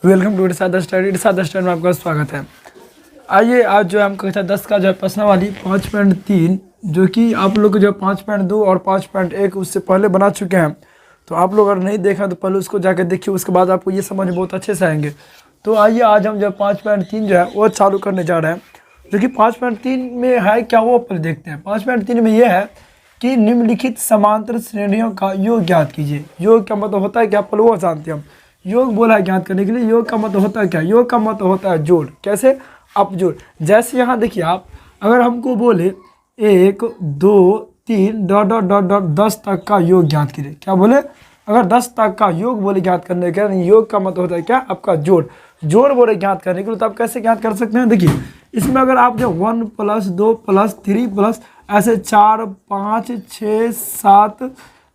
Welcome to Irshad study. Irshad study में आपका स्वागत है। आइए आज जो है हम कक्षा 10 का जो है प्रश्नावली 5.3 जो कि आप लोग जो 5.2 और 5.1 उससे पहले बना चुके हैं। तो आप लोग अगर नहीं देखा तो पहले उसको जाकर देखिए, उसके बाद आपको ये समझ बहुत अच्छे से आएंगे। तो आइए आज हम जो 5.3 जो है वो चालू करने जा रहे हैं, जो कि 5.3 में है क्या वो पहले देखते हैं। 5.3 में ये है कि निम्नलिखित समांतर श्रेणियों का योग ज्ञात कीजिए। योग का मतलब होता है क्या, पहले वो जानते हैं हम। योग बोला है ज्ञात करने के लिए। योग का मतलब होता है क्या, योग का मतलब होता है जोड़। कैसे, आप जोड़। जैसे यहाँ देखिए, आप अगर हमको बोले 1 2 3 डॉट डॉट डॉट डॉट 10 तक का योग ज्ञात कीजिए, क्या बोले, अगर 10 तक का योग बोले ज्ञात करने के लिए, योग का मतलब होता है क्या, आपका जोड़। जोड़ बोले ज्ञात करने के लिए, तो आप कैसे ज्ञात कर सकते हैं। देखिए इसमें अगर आप जो 1 + 2 + 3 प्लस ऐसे 4 5 6 7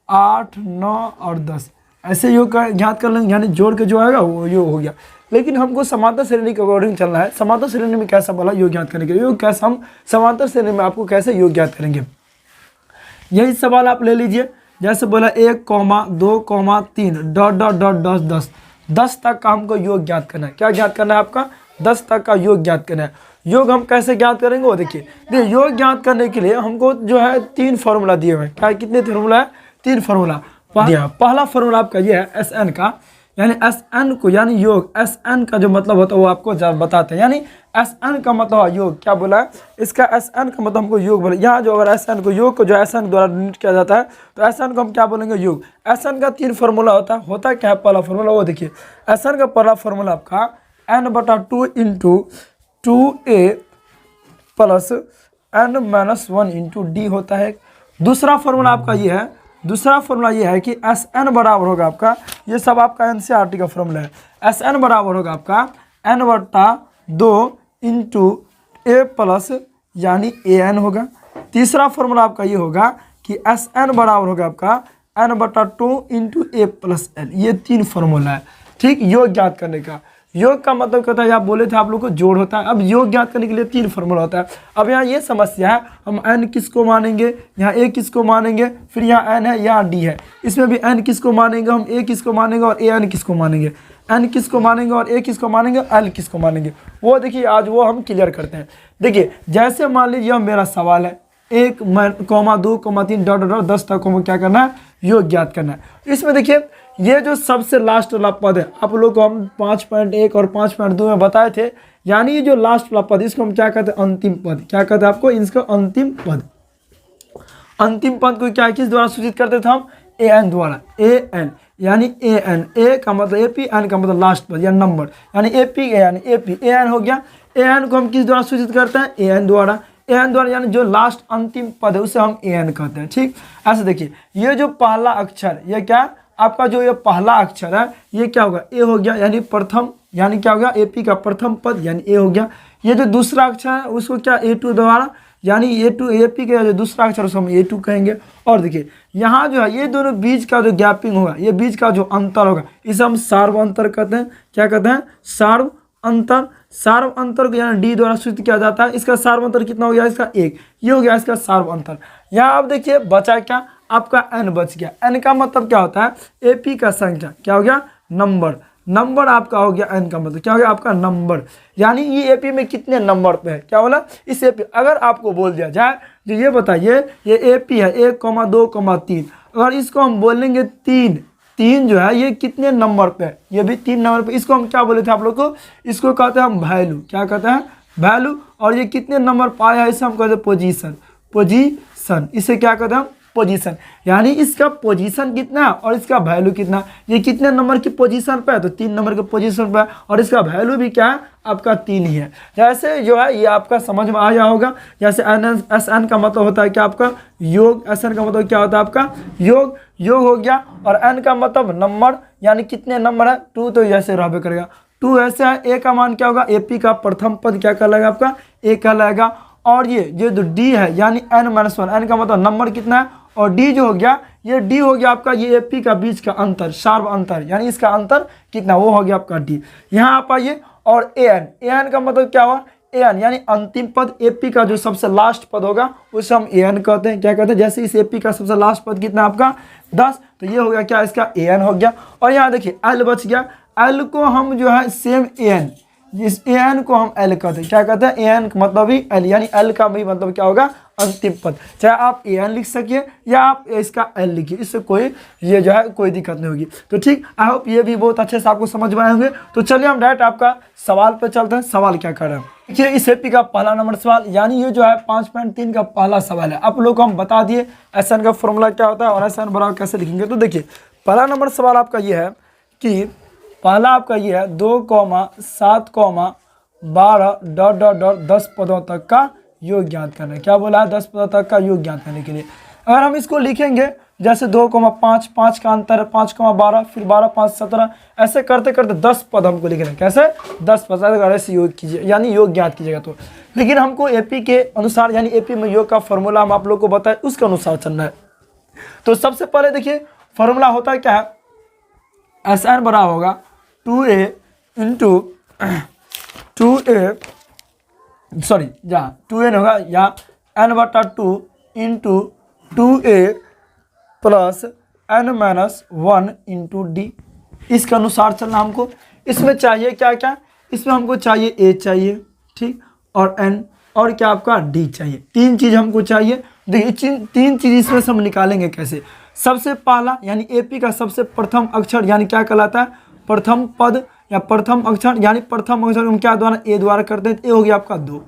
8 9 और 10 ऐसे योग का ज्ञात कर लेंगे, यानी जोड़ के जो आएगा वो योग हो गया। लेकिन हमको समांतर श्रेणी के अकॉर्डिंग चलना है। समांतर श्रेणी में कैसा बोला योग ज्ञात करने के लिए, योग कैसे हम समांतर श्रेणी में आपको कैसे योग ज्ञात करेंगे, यही सवाल आप ले लीजिए। जैसे बोला 1, 2, 3 डॉट डॉट डॉट 10 10 तक का हमको योग ज्ञात करना है। क्या ज्ञात करना है, आपका 10 तक का योग ज्ञात करना है। योग हम कैसे ज्ञात करेंगे वो देखिए। योग ज्ञात करने के लिए हमको जो है 3 फार्मूला दिए हुए हैं। क्या, कितने फार्मूला है, 3 फार्मूला। पहला फार्मूला आपका ये है एस एन का, यानी एस एन को, यानी योग एस एन का जो मतलब होता है वो आपको बताते हैं। यानी एस एन का मतलब योग, क्या बोला है, इसका एस एन का मतलब हमको योग बोले। यहाँ जो अगर एस एन को, योग को जो एस एन द्वारा डिनोट किया जाता है, तो एस एन को हम क्या बोलेंगे, योग। एस एन का 3 फार्मूला होता है क्या, पहला फार्मूला वो देखिए। एस एन का पहला फार्मूला आपका n/2 × 2a + n - 1 × d होता है। दूसरा फार्मूला आपका ये है, दूसरा फॉर्मूला ये है कि एस एन बराबर होगा आपका, ये सब आपका एनसीईआरटी का फॉर्मूला है। एस एन बराबर होगा आपका n/2 × a+ यानी ए एन होगा। तीसरा फॉर्मूला आपका ये होगा कि एस एन बराबर होगा आपका n/2 × a+l। ये 3 फार्मूला है, ठीक, योग ज्ञात करने का। योग का मतलब क्या होता है, आप बोले थे आप लोग को जोड़ होता है। अब योग ज्ञात करने के लिए 3 फार्मूला होता है। अब यहाँ ये समस्या है, हम n किसको मानेंगे, यहाँ a किसको मानेंगे, फिर यहाँ n है, यहाँ d है। इसमें भी n किसको मानेंगे, हम a किसको मानेंगे और a n किसको मानेंगे, n किसको मानेंगे और a किसको मानेंगे, l किसको मानेंगे, वो देखिए आज वो हम क्लियर करते हैं। देखिए जैसे मान लीजिए मेरा सवाल है 1, 2, 3 डॉट डॉट 10 तक को क्या करना है, योग ज्ञात करना है। इसमें देखिए ये जो सबसे लास्ट वाला पद है, आप लोग को हम 5.1 और 5.2 में बताए थे, यानी ये जो लास्ट वाला पद, इसको हम क्या कहते हैं, अंतिम पद। क्या कहते हैं आपको, इसको अंतिम पद। अंतिम पद को क्या किस द्वारा सूचित करते थे हम, ए एन द्वारा। ए एन यानी ए एन, ए का मतलब ए पी, एन का मतलब लास्ट पद या नंबर, यानी ए पी यानी ए पी, ए एन हो गया। ए एन को हम किस द्वारा सूचित करते हैं, ए एन द्वारा। ए एन द्वारा यानी जो लास्ट अंतिम पद है उसे हम ए एन कहते हैं, ठीक। ऐसे देखिए ये जो पहला अक्षर, ये क्या आपका जो ये पहला अक्षर है, ये क्या होगा, ए हो गया, यानी प्रथम, यानी क्या हो गया, एपी का प्रथम पद यानी ए हो गया। ये जो दूसरा अक्षर है उसको क्या, A2 द्वारा, यानी A2 एपी का जो दूसरा अक्षर उसको हम A2 कहेंगे। और देखिए यहाँ जो है ये दोनों बीच का जो गैपिंग होगा, ये बीच का जो अंतर होगा, इसे हम सार्व अंतर कहते हैं। क्या कहते हैं, सार्व अंतर। सार्व अंतर को यानी डी द्वारा सूचित किया जाता है। इसका सार्व अंतर कितना हो गया, इसका 1, ये हो गया इसका सार्व अंतर। यहाँ आप देखिए बचा क्या, आपका n बच गया। n का मतलब क्या होता है, एपी का संख्या, क्या हो गया, नंबर। नंबर आपका हो गया, n का मतलब क्या हो गया, आपका नंबर। यानी ये एपी में कितने नंबर पे है, क्या बोला, इस एपी। अगर आपको बोल दिया जाए जो ये बताइए ये एपी है 1, 2, 3, अगर इसको हम बोलेंगे 3 जो है ये कितने नंबर पे है, ये भी 3 नंबर पे। इसको हम क्या बोले थे आप लोग को, इसको कहते हैं हम वैल्यू। क्या कहते हैं, वैल्यू। और ये कितने नंबर पाया है, इसे हम कहते हैं पोजीशन। पोजीशन, इसे क्या कहते हैं, पोजीशन। यानी इसका पोजीशन कितना और इसका वैल्यू कितना, ये कितने नंबर की पोजीशन पे है, तो 3 नंबर के पोजीशन पे है, और इसका वैल्यू भी क्या है, आपका 3 ही है। जैसे जो है ये आपका समझ में आया होगा। जैसे एस एन का मतलब होता है क्या, आपका योग। एस एन का मतलब क्या होता है, आपका योग। योग हो गया। और एन का मतलब नंबर, यानी कितने नंबर है, 2, तो ऐसे रहबे करेगा 2 ऐसे है। ए का मान क्या होगा, एपी का प्रथम पद क्या कहलाएगा, आपका ए कहलाएगा। और ये जो डी है यानी n-1, n का मतलब नंबर कितना है, और डी जो हो गया, ये डी हो गया आपका ये एपी का बीच का अंतर, सार्व अंतर, यानी इसका अंतर कितना, वो हो गया आपका डी। यहाँ आप आइए, और ए एन का मतलब क्या हुआ, ए एन यानी अंतिम पद। एपी का जो सबसे लास्ट पद होगा उसे हम ए एन कहते हैं। क्या कहते हैं, जैसे इस एपी का सबसे लास्ट पद कितना आपका 10, तो ये हो गया क्या, इसका ए एन हो गया। और यहाँ देखिए एल बच गया। एल को हम जो है सेम ए एन, जिस ए एन को हम एल कहते हैं, क्या कहते हैं, ए एन का मतलब ही एल, यानी एल का भी मतलब क्या होगा, अंतिम पद। चाहे आप ए एन लिख सकिए या आप इसका एल लिखिए, इससे कोई ये जो है कोई दिक्कत नहीं होगी। तो ठीक, आई होप ये भी बहुत अच्छे से आपको समझ में आए होंगे। तो चलिए हम डायरेक्ट आपका सवाल पे चलते हैं। सवाल क्या कर रहे हैं, देखिए इस एपी का पहला नंबर सवाल, यानी ये जो है 5.3 का पहला सवाल है। आप लोग को हम बता दिए एस एन का फॉर्मूला क्या होता है और एस एन बराबर कैसे लिखेंगे। तो देखिए पहला नंबर सवाल आपका ये है कि पहला आपका ये है 2,7,12 10 पदों तक का योग ज्ञात करना है। क्या बोला है, 10 पदों तक का योग ज्ञात करने के लिए। अगर हम इसको लिखेंगे जैसे 2,5, 5 का अंतर है 5,12, फिर 12, 5, 17, ऐसे करते करते 10 पद हमको लिखना है। कैसे, 10 पद अगर ऐसे योग कीजिए, यानी योग ज्ञात कीजिएगा तो। लेकिन हमको एपी के अनुसार, यानी एपी में योग का फॉर्मूला हम आप लोग को बताए, उसके अनुसार चलना है। तो सबसे पहले देखिए फॉर्मूला होता है क्या है, एस एन बराबर होगा 2a इंटू 2a, सॉरी जहाँ 2n होगा या n/2 into 2a plus n-1 into D. इसके अनुसार चलना हमको। इसमें चाहिए क्या क्या, इसमें हमको चाहिए a चाहिए, ठीक, और n, और क्या आपका d चाहिए। 3 चीज़ हमको चाहिए। देखिए 3 चीज़ इसमें से हम निकालेंगे कैसे। सबसे पहला यानी एपी का सबसे प्रथम अक्षर यानी क्या कहलाता है, प्रथम पद या प्रथम अक्षर, यानी प्रथम अक्षर हम क्या द्वारा, ए द्वारा करते हैं। ए हो गया आपका 2।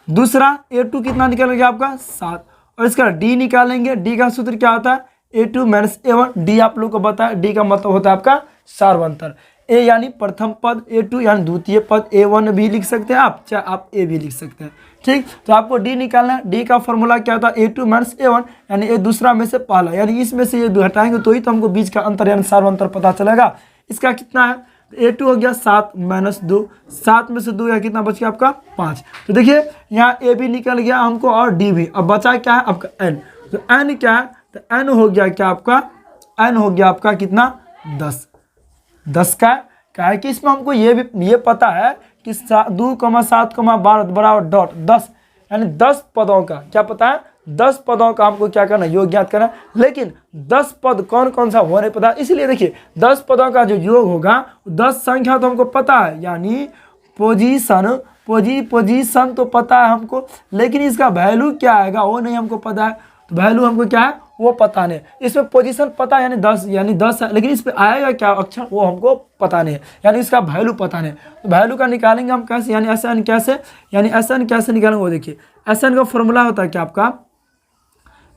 दूसरा A2 कितना निकलेगा आपका 7, और इसका D निकालेंगे। D का सूत्र क्या होता है, A2 माइनस A1। D आप लोग को बताया, D का मतलब होता है आपका सार्वंतर। A यानी प्रथम पद, A2 यानी द्वितीय पद, A1 भी लिख सकते हैं आप, चाहे आप A भी लिख सकते हैं, ठीक। तो आपको D निकालना है। D का फॉर्मूला क्या होता है, A2 माइनस A1, यानी A दूसरा में से पहला, यानी इसमें से ये हटाएंगे तो ही तो हमको बीच का अंतर यानी सार्वंतर पता चलेगा। इसका कितना है, A2 हो गया 7 माइनस 2, 7 में से 2 या कितना बच गया आपका 5। तो देखिए यहाँ A भी निकल गया हमको और D भी। अब बचा क्या है आपका N। तो N क्या है, तो N हो गया क्या आपका, N हो गया आपका कितना 10। 10 का क्या है कि इसमें हमको ये पता है कि 2,7,12 बराबर डॉट 10, यानी 10 पदों का क्या पता है, 10 पदों का हमको क्या करना, योग ज्ञात करना। लेकिन 10 पद कौन कौन सा वो नहीं पता, इसलिए देखिए 10 पदों का जो योग होगा 10 संख्या तो हमको पता है, यानी पोजीशन तो पता है हमको, लेकिन इसका वैल्यू क्या आएगा वो नहीं हमको पता है। तो वैल्यू हमको क्या है वो पता नहीं। इसमें पोजीशन पता है यानी 10 है, लेकिन इस पर आएगा क्या अक्षर वो हमको पता नहीं है, यानी इसका वैल्यू पता नहीं। तो वैल्यू का निकालेंगे हम कैसे, यानी एस एन कैसे, यानी एस एन कैसे निकालेंगे वो देखिए। एस एन का फॉर्मूला होता है क्या आपका,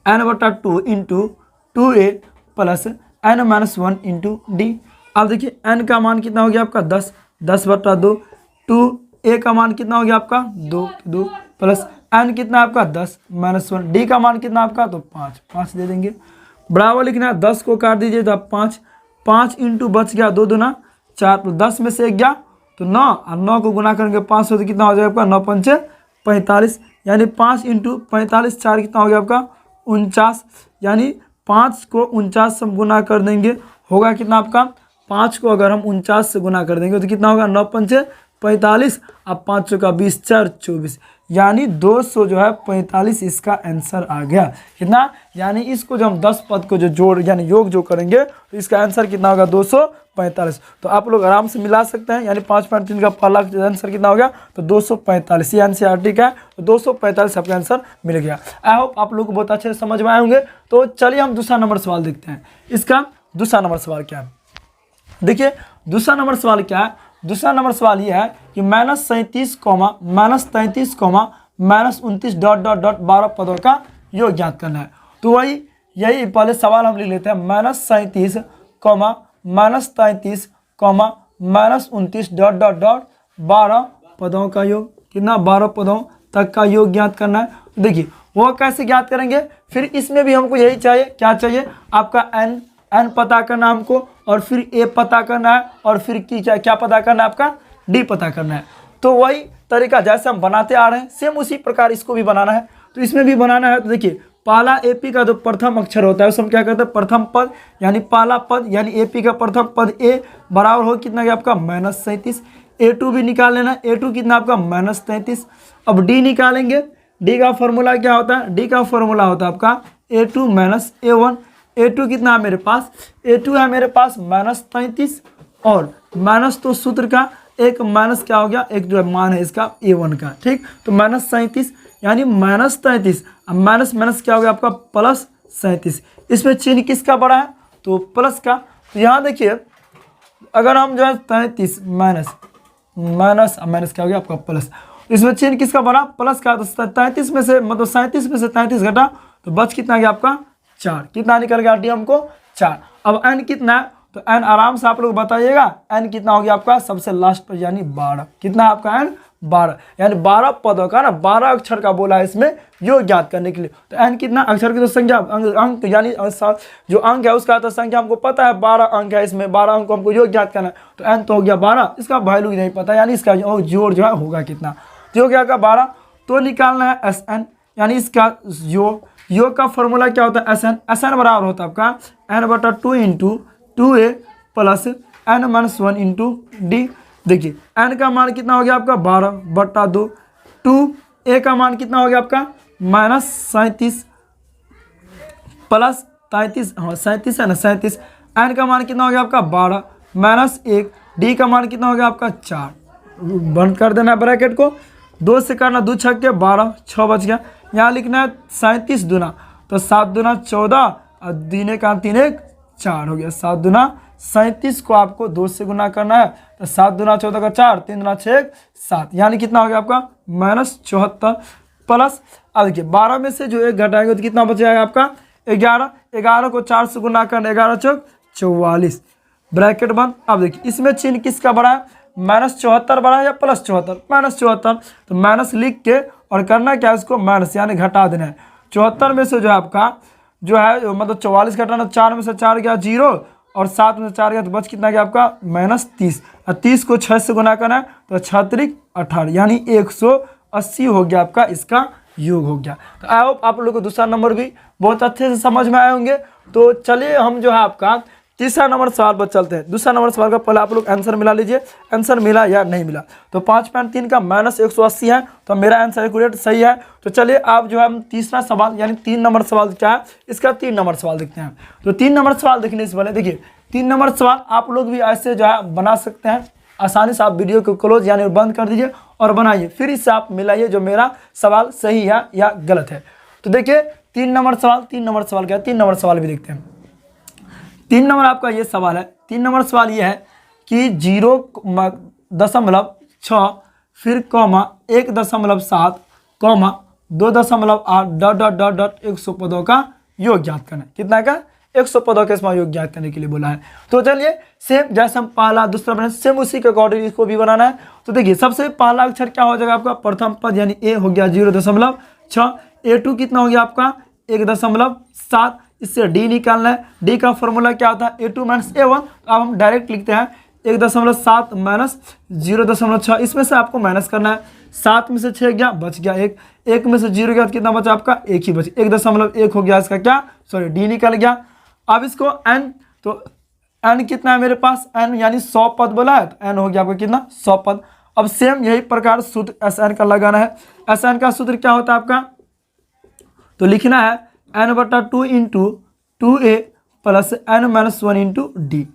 n/2 into 2a plus n-1 into D. अब देखिए n का मान कितना हो गया आपका 10, 10/2, 2a का मान कितना हो गया आपका 2 प्लस n कितना आपका 10 माइनस 1, डी का मान कितना आपका तो 5 दे देंगे। बराबर लिखना है, 10 को काट दीजिए तो 5 इंटू बच गया 2 दूना 4, तो 10 में से 1 गया तो 9, और 9 को गुना करेंगे 5 से तो कितना हो जाएगा आपका 9×5 = 45, यानी 5 इंटू 45 4 कितना हो गया आपका 49, यानी 5 को 49 से हम गुना कर देंगे, होगा कितना आपका, 5 को अगर हम 49 से गुना कर देंगे तो कितना होगा 9×5 = 45, अब 5 का 20 4 24, यानी 200 जो है 45 इसका आंसर आ गया। कितना, यानी इसको जो हम 10 पद को जो जोड़ यानी योग जो करेंगे तो इसका आंसर कितना होगा 245। तो आप लोग आराम से मिला सकते हैं, यानी 5.3 का पहला आंसर कितना हो गया तो 245, ये एनसीईआरटी का है, तो 245 आपका आंसर मिल गया। आई होप आप लोग को बहुत अच्छे से समझ में आए होंगे। तो चलिए हम दूसरा नंबर सवाल देखते हैं। इसका दूसरा नंबर सवाल क्या है, देखिए दूसरा नंबर सवाल क्या है। दूसरा नंबर सवाल ये है कि -37, -29, -29 पदों का योग ज्ञात करना है। तो यही पहले सवाल हम लिख लेते हैं, -37, -33, -29 12 पदों का योग, कितना 12 पदों तक का योग ज्ञात करना है। तो देखिए वो कैसे ज्ञात करेंगे, फिर इसमें भी हमको यही चाहिए, क्या चाहिए आपका n पता करना हमको, और फिर a पता करना है, और फिर क्या पता करना है आपका d पता करना है। तो वही तरीका जैसे हम बनाते आ रहे हैं सेम उसी प्रकार इसको भी बनाना है। तो इसमें भी बनाना है। तो देखिए पहला एपी का जो प्रथम अक्षर होता है उसे हम क्या कहते हैं प्रथम पद, यानी पहला पद, यानी एपी का प्रथम पद a बराबर हो कितना गया आपका -37। A2 भी निकाल लेना, A2 कितना आपका -33। अब d निकालेंगे, d का फॉर्मूला क्या होता है, d का फॉर्मूला होता है आपका A2 माइनस A1। A2 कितना है मेरे पास, A2 है मेरे पास -33, और माइनस तो सूत्र का एक माइनस क्या हो गया, एक जो है मान है इसका a1 का, ठीक। तो -37 यानी -33, अब माइनस माइनस क्या हो गया आपका +37। इसमें चिन्ह किसका बड़ा है, तो प्लस का। तो यहाँ देखिए अगर हम जो है 33 माइनस माइनस क्या हो गया आपका प्लस, इसमें चिन्ह किसका बड़ा, प्लस का। तो 33 में से मतलब 37 में से 33 घटा तो बच कितना गया आपका 4। कितना निकल गया डी हमको 4। अब n कितना है, तो n आराम से आप लोग बताइएगा, n कितना हो गया आपका सबसे लास्ट पर यानी 12। कितना है आपका n 12, यानी 12 पदों का ना 12 अक्षर का बोला है इसमें योग ज्ञात करने के लिए। तो n कितना अक्षर की तो संख्या अंक यानी जो अंक है उसका तो संख्या हमको पता है 12 अंक है, इसमें 12 अंक को हमको योग ज्ञात करना है। तो n तो हो गया 12, इसका वैल्यू नहीं पता यानी इसका जोड़ जो है होगा कितना, तो हो गया का 12। तो निकालना है Sn यानी इसका योग का फॉर्मूला क्या होता है Sn बराबर होता है आपका n/2 × 2a + n-1 × d। देखिए n का मान कितना हो गया आपका 12/2, 2a का मान कितना हो गया आपका -37 + 33, हाँ 37 है ना 37, n का मान कितना हो गया आपका 12 -1, d का मान कितना हो गया आपका 4। बंद कर देना ब्रैकेट को, 2 से करना 2 छक्के 12, 6 बच गया। यहाँ लिखना है 37 दूना, तो 7 दूना 14 और दीने का 3 1 4 हो गया। 7 दूना 37 को आपको 2 से गुना करना है, तो 7 दूना 14 का 4, 3 दूना 6 7, यानी कितना हो गया आपका -74 प्लस। अब देखिए 12 में से जो 1 घटाएंगे तो कितना बच जाएगा आपका 11, 11 को 4 से गुना करना, 11 चौक 44, ब्रैकेट बंद। अब देखिए इसमें चिन्ह किसका बड़ा है, -74 बड़ा है या +74, -74। तो माइनस लिख के और करना क्या है उसको माइनस यानी घटा देना है। 74 में से जो है आपका जो है मतलब 44 घटाना, 4 में से 4 गया 0 और 7 में से 4 गया तो बच कितना गया आपका -30, और 30 को 6 से गुना करना है तो 6 18 यानी 180 हो गया आपका इसका योग हो गया। तो आई होप आप लोगों को दूसरा नंबर भी बहुत अच्छे से समझ में आए होंगे। तो चलिए हम जो है आपका तीसरा नंबर सवाल पर चलते हैं। दूसरा नंबर सवाल का पहले आप लोग आंसर मिला लीजिए, आंसर मिला या नहीं मिला। तो 5.3 का -180 है, तो मेरा आंसर एक्यूरेट सही है। तो चलिए आप जो है हम तीसरा सवाल यानी 3 नंबर सवाल क्या है इसका 3 नंबर सवाल देखते हैं। तो 3 नंबर सवाल देखने से पहले देखिए 3 नंबर सवाल आप लोग भी ऐसे जो है बना सकते हैं आसानी से। आप वीडियो को क्लोज यानी बंद कर दीजिए और बनाइए, फिर इससे आप मिलाइए जो मेरा सवाल सही है या गलत है। तो देखिए 3 नंबर सवाल क्या है, 3 नंबर सवाल भी देखते हैं। 3 नंबर आपका ये सवाल है, 3 नंबर सवाल ये है कि 0.6 फिर कॉमा 1.7 कॉमा 2.8 100 पदों का योग ज्ञात करना है। कितना का 100 पदों के इसमें योग ज्ञात करने के लिए बोला है। तो चलिए सेम जैसे हम पहला दूसरा बनाए सेम उसी के अकॉर्डिंग इसको भी बनाना है। तो देखिए सबसे पहला अक्षर क्या हो जाएगा आपका प्रथम पद यानी ए हो गया 0.6, A2 कितना हो गया आपका 1.7, इससे डी निकालना है। डी का फॉर्मूला क्या होता है A2 - A1। तो अब हम डायरेक्ट लिखते हैं 1.7 माइनस 0.6, इसमें से आपको माइनस करना है। 7 में से 6 गया बच गया 1, 1 में से 0 गया तो कितना बचा आपका 1 ही बचा, 1.1 हो गया इसका क्या सॉरी डी निकल गया। अब इसको n, तो n कितना है मेरे पास n यानी 100 पद बोला है, तो n हो गया आपका कितना 100 पद। अब सेम यही प्रकार सूत्र Sn का लगाना है। Sn का सूत्र क्या होता है आपका, तो लिखना है n/2 × 2a + n-1 × d।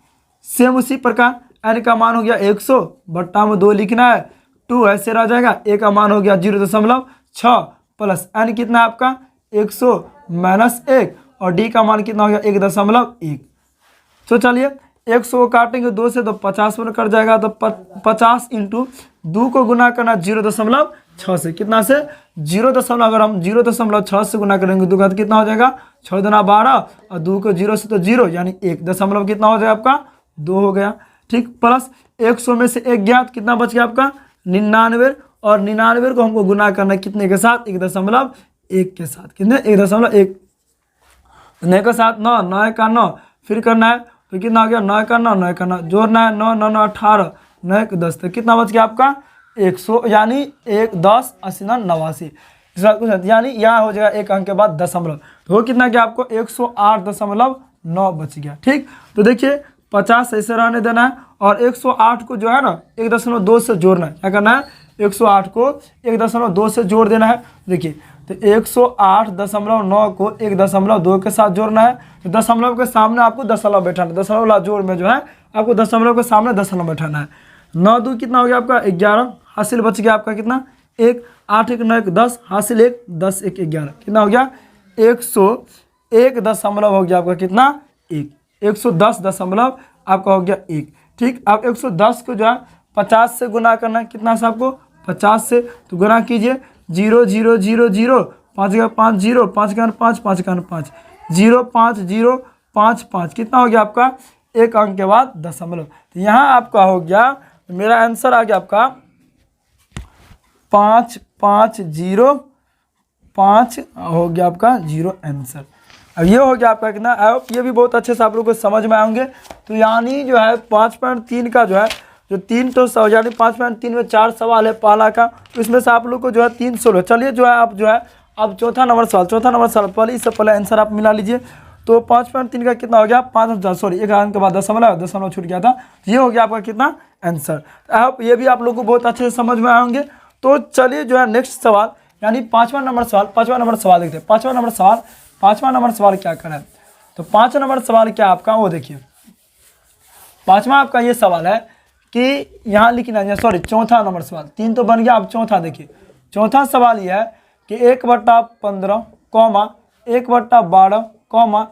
Same उसी प्रकार n का मान हो गया 100 बट्टा में 2 लिखना है, 2 ऐसे रह जाएगा। a का मान हो गया 0.6 प्लस n कितना है आपका 100 - 1 और d का मान कितना हो गया 1.1। तो चलिए 100 को काटेंगे 2 से तो 50 में कट जाएगा, तो 50 × 2 को गुना करना 0.6 से, कितना से 0. अगर हम 0.6 से गुना करेंगे 2 का तो कितना हो जाएगा 6 दूना 12 और 2 को 0 से तो 0 यानी 1 दशमलव कितना हो जाएगा आपका 2 हो गया। ठीक, प्लस 100 में से 1 गया तो कितना बच गया आपका 99 और 99 को हमको गुना करना कितने के साथ 1.1 के साथ, कितने 1.1 9 के साथ 9, 9 का 9 फिर करना है तो कितना हो गया 9 का 9, 9 का 9 जोड़ना है 9 9 9 18 9 के 10 तो कितना बच गया आपका 100 यानी 1 10 80 89 यानी यहाँ हो जाएगा 1 अंक के बाद दशमलव, तो वो कितना गया आपको 108.9 बच गया। ठीक, तो देखिए 50 ऐसे रहने देना है और 108 को जो है ना 1.2 से जोड़ना है। क्या करना है 108 को 1.2 से जोड़ देना है। देखिए तो 108.9 को 1.2 के साथ जोड़ना है, तो दशमलव के सामने आपको दशमलव बैठाना, दशमलव वाला जोड़ में जो है आपको दशमलव के सामने दशमलव बैठाना है। 9 दूनी कितना हो गया आपका 11, हासिल बच गया आपका कितना 1, 8 1 9 1 10, हासिल 1, 10 1 11, कितना हो गया 101 दशमलव हो गया आपका कितना 1, 110 दशमलव आपका हो गया 1। ठीक, अब 110 को जो है 50 से गुना करना है, कितना से आपको 50 से, तो गुना कीजिए 0 0 0 0, 5 का 5 0, 5 का 5, 5 का 5, 0 5 0 5 5, कितना हो गया आपका 1 अंक के बाद दशमलव। तो यहाँ आपका हो गया, मेरा आंसर आ गया आपका 5 5 0 5 हो गया आपका 0 आंसर। अब ये हो गया आपका कितना, आई होप ये भी बहुत अच्छे से आप लोग को समझ में आएंगे। तो यानी जो है 5.3 का जो है जो 3 तो यानी 5.3 में 4 सवाल है पहला का, तो इसमें से आप लोग को जो है 3 सोल्व। चलिए जो है आप जो है अब चौथा नंबर सवाल पहले इससे पहले आंसर आप मिला लीजिए। तो 5.3 का कितना हो गया 5, सॉरी 1 अंक के बाद दशमलव छूट गया था, ये हो गया आपका कितना आंसर। आई होप ये भी आप लोग को बहुत अच्छे से समझ में आएंगे। तो चलिए जो है नेक्स्ट सवाल यानी 5वां नंबर सवाल देखते हैं। 5वां नंबर सवाल क्या करें, तो 5वां नंबर सवाल क्या आपका वो देखिए। 5वां आपका ये सवाल है कि यहाँ लिखना है, सॉरी चौथा नंबर सवाल, 3 तो बन गया, अब चौथा देखिए। चौथा सवाल ये है कि 1/15, 1/12,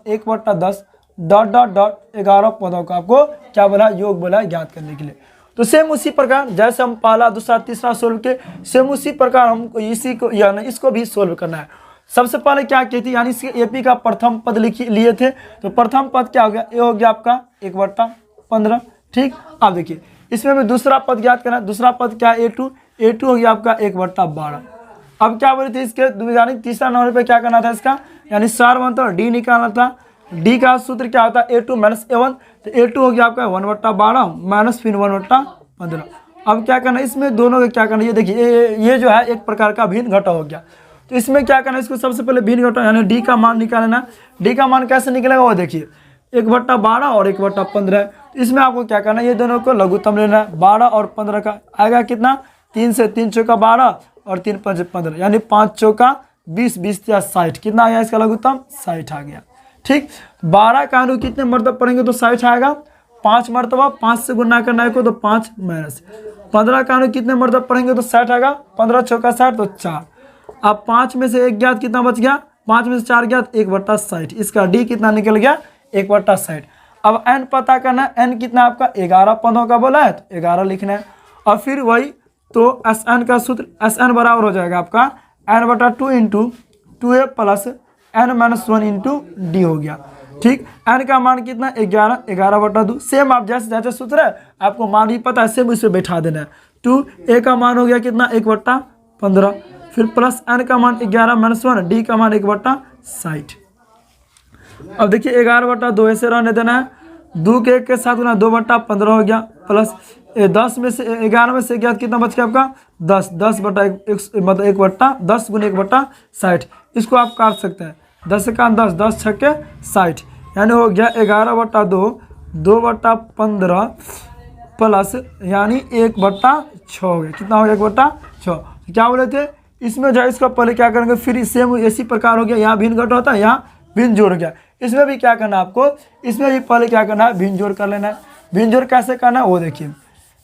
1/10 ... 11 पदों का आपको क्या बोला योग बोला ज्ञात करने के लिए। तो सेम उसी प्रकार जैसे हम पहला दूसरा तीसरा सोल्व के, सेम उसी प्रकार हमको इसी को यानी इसको भी सोल्व करना है। सबसे पहले क्या की थी, यानी इसके एपी का प्रथम पद लिए थे, तो प्रथम पद क्या हो गया, ये हो गया आपका 1/15। ठीक, अब देखिए इसमें भी दूसरा पद ज्ञात करना है। दूसरा पद क्या है A2 हो गया आपका 1/12। अब क्या बोले थे इसके यानी तीसरा नंबर पे क्या करना था इसका, यानी सार बनता है डी निकालना था। डी का सूत्र क्या होता है A2 - A1, तो A2 हो गया आपका 1/12 माइनस फिर 1/15। अब क्या करना है इसमें दोनों का क्या करना है, ये देखिए ये जो है एक प्रकार का भिन्न घटा हो गया। तो इसमें क्या करना है, इसको सबसे पहले भिन्न घटा यानी डी का मान निकालना। डी का मान कैसे निकलेगा वो देखिए 1/12 और 1/15। तो इसमें आपको क्या करना है, ये दोनों को लघुत्तम लेना है। 12 और 15 का आएगा कितना 3 से 3 चौका 12 और 3 5 15, यानी 5 चौका 20, 20 या 60, कितना आ गया इसका लघुत्तम 60 आ गया। ठीक, 12 का अनु कितने मरतब पढ़ेंगे तो 60 आएगा, 5 मरतबा 5 से गुना करना है को तो 5 माइनस। 15 का अनु कितने मरतब पढ़ेंगे तो 60 आएगा, 15 चौका 60 तो 4। अब 5 में से 1 ज्ञात कितना बच गया, 5 में से 4 ज्ञात 1/60, इसका डी कितना निकल गया 1/60। अब n पता करना है, n कितना आपका 11 पदों का बोला है तो 11 लिखना है। और फिर वही तो Sn का सूत्र Sn बराबर हो जाएगा आपका n/2 × 2a plus n-1 × d हो गया। ठीक, n का मान कितना 11, 11/2। सेम आप जैसे जैसे सूत्र है आपको मान भी पता है, सेम इसे बैठा देना है। 2a का मान हो गया कितना 1/15, फिर प्लस n का मान 11 - 1, d का मान 1/60। अब देखिए 11/2 ऐसे रहने देना है, 2 के 1 के साथ गुना 2/15 हो गया, प्लस 10 में से 11 में से ज्ञात कितना बच गया आपका 10, 10/1 मतलब 1/10 × 1/60। इसको आप काट सकते हैं, 10 का 10, 10 छक्के 60, यानी हो गया 11/2, 2/15 प्लस यानी 1/6 हो गया, कितना हो गया 1/6। क्या बोले थे इसमें जो इसका पहले क्या करेंगे, फिर सेम इसी प्रकार हो गया, यहाँ भिन्न घट होता है, यहाँ भिन्न जोड़ गया। इसमें भी क्या करना है आपको, इसमें भी पहले क्या करना है भिन्न जोड़ कर लेना है। भिन्न जोड़ कैसे करना है वो देखिए,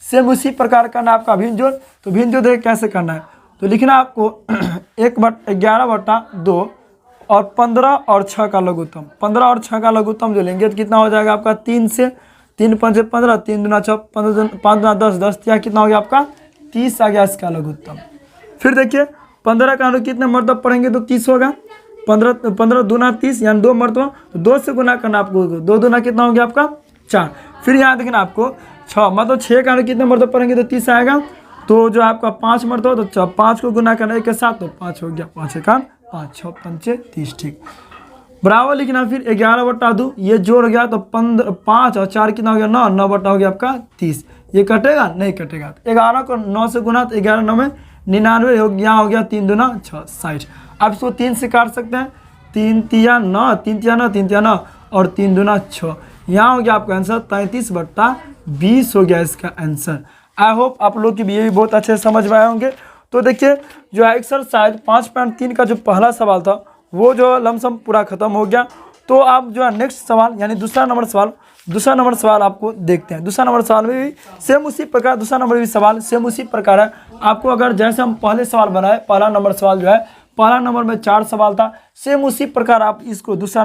सेम उसी प्रकार करना है आपका भिन्न जोड़। तो भिन्न जोड़ देखिए कैसे करना है, तो लिखना आपको 11/2 और 15 और 6 का लघुत्तम, 15 और 6 का लघुत्तम जो लेंगे तो कितना हो जाएगा आपका 3 से 3 5 15, 3 दूना 6, 5 दूना 10, 10 या कितना हो गया आपका 30 आ गया इसका लघुत्तम। फिर देखिए 15 का अनु कितने मरतब पढ़ेंगे तो 30 होगा, 15 दूना 30 यानी 2 मरतबा, तो 2 से गुना करना आपको, 2 दूना कितना हो गया आपका 4। फिर यहाँ देखना आपको 6 मतलब 6 का अनु कितने मरतब पढ़ेंगे तो 30 आएगा, तो जो आपका 5 मरतबा तो 5 को गुना करना 1 के साथ तो 5 हो गया, 5 का 5 6 5 30। ठीक, बराबर लिखना। फिर 11/2 ये जोड़ गया तो 5 और 4 कितना हो गया 9, 9 हो गया आपका 30, ये कटेगा नहीं कटेगा। 11 को 9 से गुना तो 11 9 में 99 हो गया, हो गया 3 दूना 6 60। आप इसको 3 से काट सकते हैं, 3 तिया 9, 3 तिया 9, 3 तिया 9 और 3 दूना 6, यहाँ हो गया आपका आंसर 33/20 हो गया इसका आंसर। आई होप आप लोग की भी ये भी बहुत अच्छे से समझ में आए होंगे। तो देखिए जो एक्सरसाइज 5.3 का जो पहला सवाल था वो जो लमसम पूरा खत्म हो गया। तो आप जो है नेक्स्ट सवाल यानी दूसरा नंबर सवाल दूसरा नंबर सवाल आपको देखते हैं। दूसरा नंबर सवाल में भी सेम उसी प्रकार, दूसरा नंबर भी सवाल सेम उसी प्रकार है। आपको अगर जैसे हम पहले सवाल बनाए, पहला नंबर सवाल जो है, पहला नंबर में 4 सवाल था, सेम उसी प्रकार आप इसको दूसरा नंबर